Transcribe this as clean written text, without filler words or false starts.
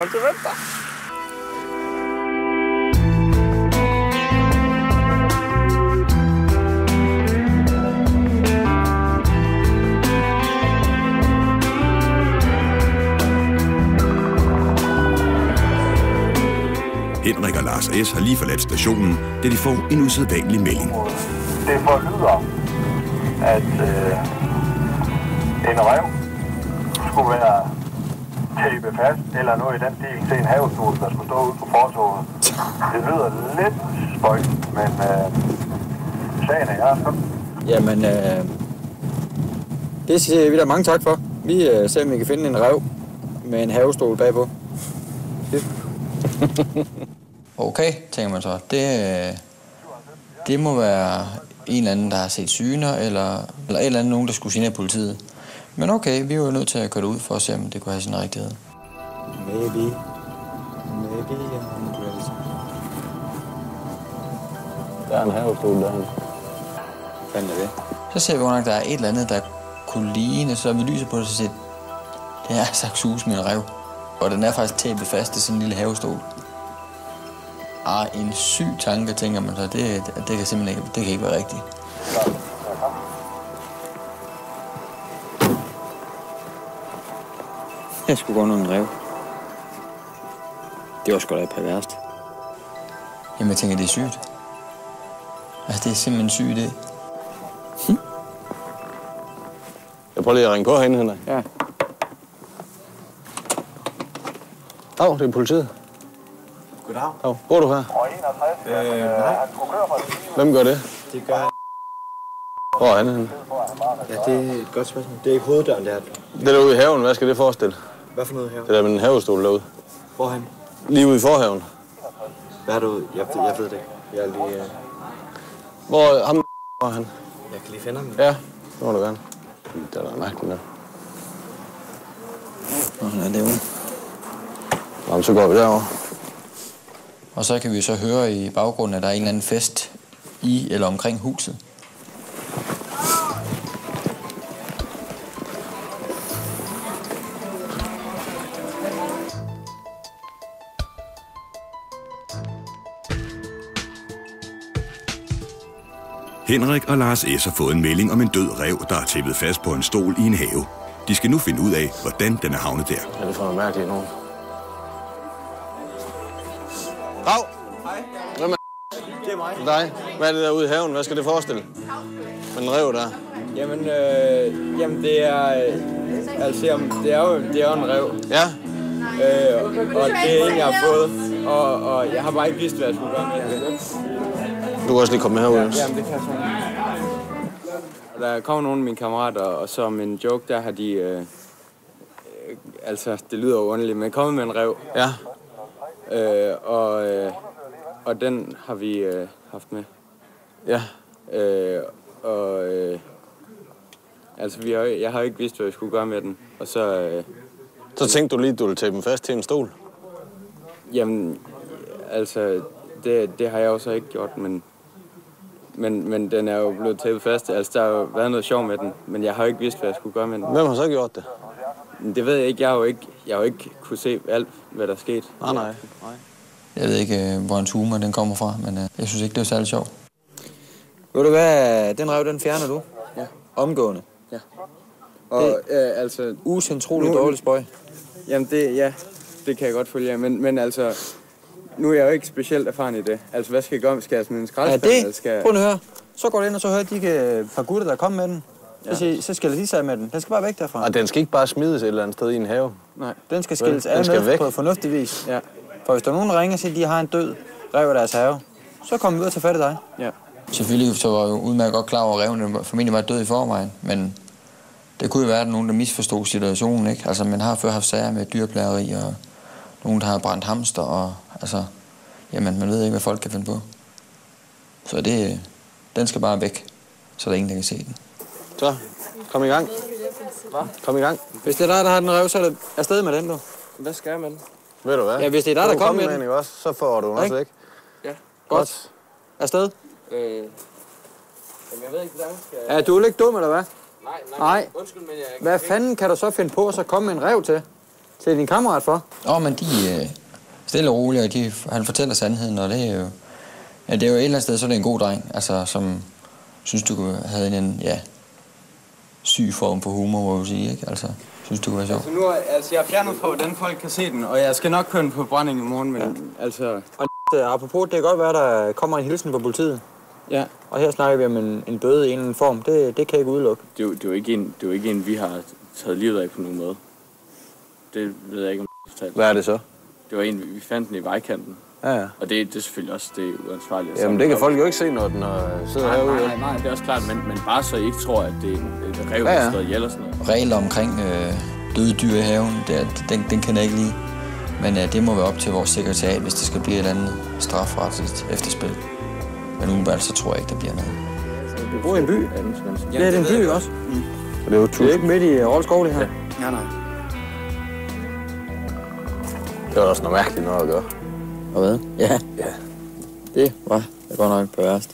Kom til venstre. Henrik og Lars S. har lige forladt stationen, da de får en usædvanlig melding. Det forlyder, at en rev skulle være tapet fast, eller noget i den del til en havestol, der skulle stå ude på fortovet. Det lyder lidt spøjt, men sagen er sådan. Jamen, det siger vi da mange tak for. Vi ser, om vi kan finde en rev med en havestol bagpå. Okay, tænker man så. Det må være en eller anden, der har set syner, eller en eller anden, nogen, der skulle signere politiet. Men okay, vi er jo nødt til at køre det ud for at se, om det kunne have sin rigtighed. Maybe. Der er en havestol derhen. Hvad er det? Så ser vi godt nok, der er et eller andet, der kunne ligne, så vi lyser på det, så siger det er saksus med en rev. Og den er faktisk tæppet fast i sådan en lille havestol. En syg tanke, tænker man så. Det kan simpelthen ikke, det kan ikke være rigtigt. Jeg skulle gå under en rev. Det var sgu da perverst. Jamen, jeg tænker, det er sygt. Altså, det er simpelthen en syg idé. Jeg prøver lige at ringe på herinde, Henrik. Ja. Dag, det er politiet. Goddag. Dag, bor du her? Nej. Hvem gør det? Det gør... Hvor er han henne? Ja, det er et godt spørgsmål. Det er ikke hoveddøren, der. Det der ude i haven, hvad skal det forestille? Hvad for noget her? Det der med en havestol derude. Hvorhen? Lige ude i forhaven. Hvad er du? Jeg ved det ikke. Jeg er lige... Hvor ham er han? Jeg kan lige finde ham. Ja, det må du gerne. Det er da mærkeligt der. Nå, det er ude. Jamen, så går vi derover. Og så kan vi så høre i baggrunden, at der er en eller anden fest i eller omkring huset. Henrik og Lars S. har fået en melding om en død ræv, der er tæppet fast på en stol i en have. De skal nu finde ud af, hvordan den er havnet der. Ja, det får noget mærkeligt nogen. Rav! Hej. Hvem er Det er mig. dig? Hvad er det der ude i haven? Hvad skal det forestille? Med en rev der? Jamen, det er... altså, det er jo en rev. Ja? Og det er en, jeg har fået. Og jeg har bare ikke vidst, hvad jeg skulle gøre med det. Du kan også lige komme med herud. Jamen, det kan jeg så. Der kommer nogle af mine kammerater, og som en joke, der har de... altså, det lyder underligt, men kommet med en rev. Ja. Og den har vi haft med. Ja. Altså, jeg har ikke vidst, hvad jeg skulle gøre med den. Og så... Så tænkte du lige, at du ville tage dem fast til en stol? Jamen, altså, det har jeg jo så ikke gjort, men den er jo blevet tæppet fast. Altså, der har jo været noget sjov med den, men jeg har jo ikke vidst, hvad jeg skulle gøre med den. Hvem har så gjort det? Det ved jeg ikke. Jeg har jo ikke kunne se alt, hvad der er sket. Nej. Jeg ved ikke, hvor hans humor den kommer fra, men jeg synes ikke, det er særlig sjovt. Ved du hvad? Den rev, den fjerner du? Ja. Omgående? Ja. Og altså... Utroligt dårligt spøj. Jamen, det kan jeg godt følge af, men altså... Nu er jeg jo ikke specielt erfaren i det. Altså, hvad skal jeg gøre? Skal jeg smide en skraldespand? Ja, det. Prøv at høre. Så går du ind, og så hører de par gutter, der kommer med den. Ja. Så skiller de sig med den. Den skal bare væk derfra. Og den skal ikke bare smides et eller andet sted i en have? Nej. Den skal skilles af med på fornuftig vis. Ja. For hvis der er nogen, der ringer og siger, at de har en død rev i deres have, så kommer vi ud og tager fat i dig. Ja. Selvfølgelig så var jeg jo udmærket godt klar over, at reven formentlig var død i forvejen, men det kunne jo være, at nogen, der misforstod situationen, ikke? Altså, man har før haft sager med dyrplageri, og nogen, der har brændt hamster, og altså... Jamen, man ved ikke, hvad folk kan finde på. Så den skal bare væk, så der er ingen, der kan se den. Så, kom i gang. Kom i gang. Hvis det er dig, der har den rev, så er det afsted med den, du. Hvad skal jeg med den? Ved du hvad? Ja, hvis det er dig, der kommer med den. Også, så får du den også væk. Ja. Godt. Afsted. Jamen, jeg ved ikke, hvordan skal jeg... Er du ikke dum, eller hvad? Nej. Undskyld, men jeg... Hvad fanden kan du så finde på at så komme med en rev til? til din kammerat for? Men de stille og roligt, og han fortæller sandheden, og det er jo... Ja, det er jo et eller andet sted, så er det en god dreng, altså, som synes, du havde en syg form for humor, må jeg sige, ikke? Altså, synes, du kunne være sjov. Altså, jeg har fjernet på, hvordan folk kan se den, og jeg skal nok køre den på brænding i morgen, men altså... Og apropos, det kan godt være, der kommer en hilsen fra politiet. Ja. Og her snakker vi om en bøde i en eller anden form. Det kan jeg ikke udelukke. Det er jo ikke en, vi har taget livet af på nogen måde. Det ved jeg ikke, om jeg fortalte. Hvad er det så? Det var en, vi fandt den i vejkanten. Ja. Og det er selvfølgelig også det uansvarligt. Jamen, det kan folk jo ikke se, når den sidder herude. Nej, det er også klart, men bare så I ikke tror, at det er et rev, der står ihjel eller sådan noget. Regler omkring døde dyr i haven, den kan jeg ikke lide. Men det må være op til vores sekretariat, hvis det skal blive et eller andet strafretligt efterspil. Men umiddelbart så tror jeg ikke, der bliver noget. Du bor i en by? Ja, det er en by også. Og det er jo Det er ikke midt i Roldskov, det her. Ja, nej. Det var også noget mærkeligt noget at gøre. Og hvad? Ja. Det var godt nok på værst.